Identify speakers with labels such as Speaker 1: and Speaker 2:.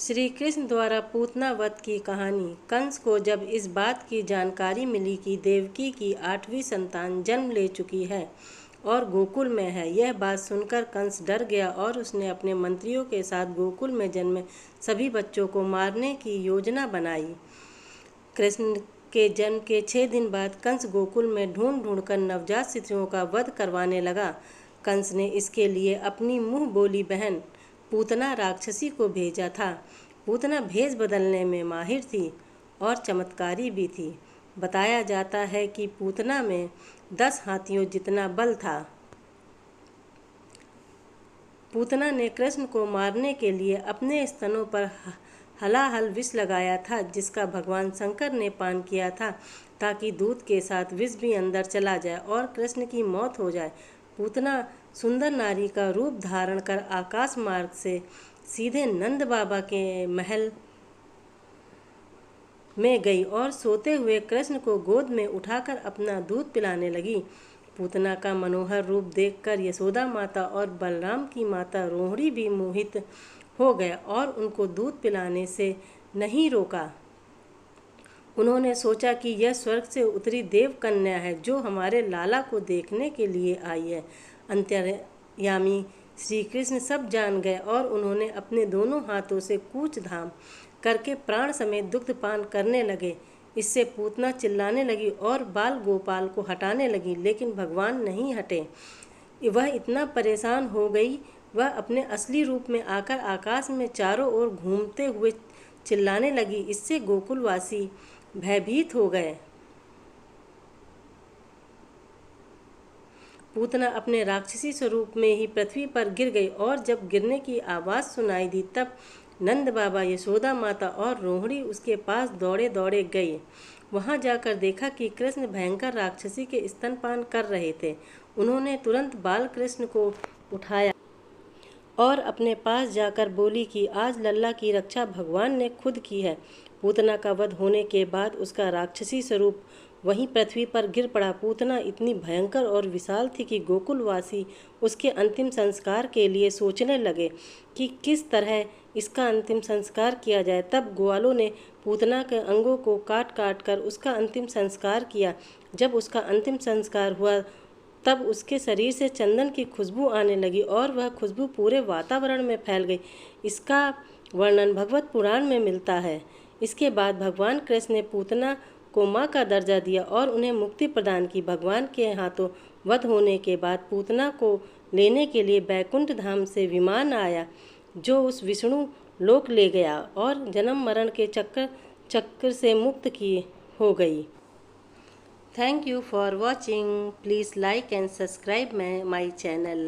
Speaker 1: श्री कृष्ण द्वारा पूतना वध की कहानी। कंस को जब इस बात की जानकारी मिली कि देवकी की 8वीं संतान जन्म ले चुकी है और गोकुल में है, यह बात सुनकर कंस डर गया और उसने अपने मंत्रियों के साथ गोकुल में जन्मे सभी बच्चों को मारने की योजना बनाई। कृष्ण के जन्म के 6 दिन बाद कंस गोकुल में ढूंढ ढूंढकर नवजात शिशुओं का वध करवाने लगा। कंस ने इसके लिए अपनी मुंह बोली बहन पूतना राक्षसी को भेजा था। पूतना भेष बदलने में माहिर थी और चमत्कारी भी थी। बताया जाता है कि पूतना में 10 हाथियों जितना बल था। पूतना ने कृष्ण को मारने के लिए अपने स्तनों पर हलाहल विष लगाया था, जिसका भगवान शंकर ने पान किया था ताकि दूध के साथ विष भी अंदर चला जाए और कृष्ण की मौत हो जाए। पूतना सुंदर नारी का रूप धारण कर आकाश मार्ग से सीधे नंद बाबा के महल में गई और सोते हुए कृष्ण को गोद में उठाकर अपना दूध पिलाने लगी। पूतना का मनोहर रूप देखकर यशोदा माता और बलराम की माता रोहिणी भी मोहित हो गए और उनको दूध पिलाने से नहीं रोका। उन्होंने सोचा कि यह स्वर्ग से उतरी देव कन्या है जो हमारे लाला को देखने के लिए आई है। अंतर्यामी श्री कृष्ण सब जान गए और उन्होंने अपने दोनों हाथों से कूच धाम करके प्राण समेत दुग्धपान करने लगे। इससे पूतना चिल्लाने लगी और बाल गोपाल को हटाने लगी, लेकिन भगवान नहीं हटे। वह इतना परेशान हो गई, वह अपने असली रूप में आकर आकाश में चारों ओर घूमते हुए चिल्लाने लगी। इससे गोकुलवासी भयभीत हो गए। पूतना अपने राक्षसी स्वरूप में ही पृथ्वी पर गिर गई और जब गिरने की आवाज़ सुनाई दी तब नंद बाबा, यशोदा माता और रोहिणी उसके पास दौड़े दौड़े गए। वहां जाकर देखा कि कृष्ण भयंकर राक्षसी के स्तनपान कर रहे थे। उन्होंने तुरंत बाल कृष्ण को उठाया और अपने पास जाकर बोली कि आज लल्ला की रक्षा भगवान ने खुद की है। पूतना का वध होने के बाद उसका राक्षसी स्वरूप वहीं पृथ्वी पर गिर पड़ा। पूतना इतनी भयंकर और विशाल थी कि गोकुलवासी उसके अंतिम संस्कार के लिए सोचने लगे कि किस तरह इसका अंतिम संस्कार किया जाए। तब ग्वालों ने पूतना के अंगों को काट काट कर उसका अंतिम संस्कार किया। जब उसका अंतिम संस्कार हुआ तब उसके शरीर से चंदन की खुशबू आने लगी और वह खुशबू पूरे वातावरण में फैल गई। इसका वर्णन भगवत पुराण में मिलता है। इसके बाद भगवान कृष्ण ने पूतना को माँ का दर्जा दिया और उन्हें मुक्ति प्रदान की। भगवान के हाथों वध होने के बाद पूतना को लेने के लिए बैकुंठ धाम से विमान आया जो उस विष्णु लोक ले गया और जन्म मरण के चक्र से मुक्त की हो गई। Thank you for watching. Please like and subscribe my channel.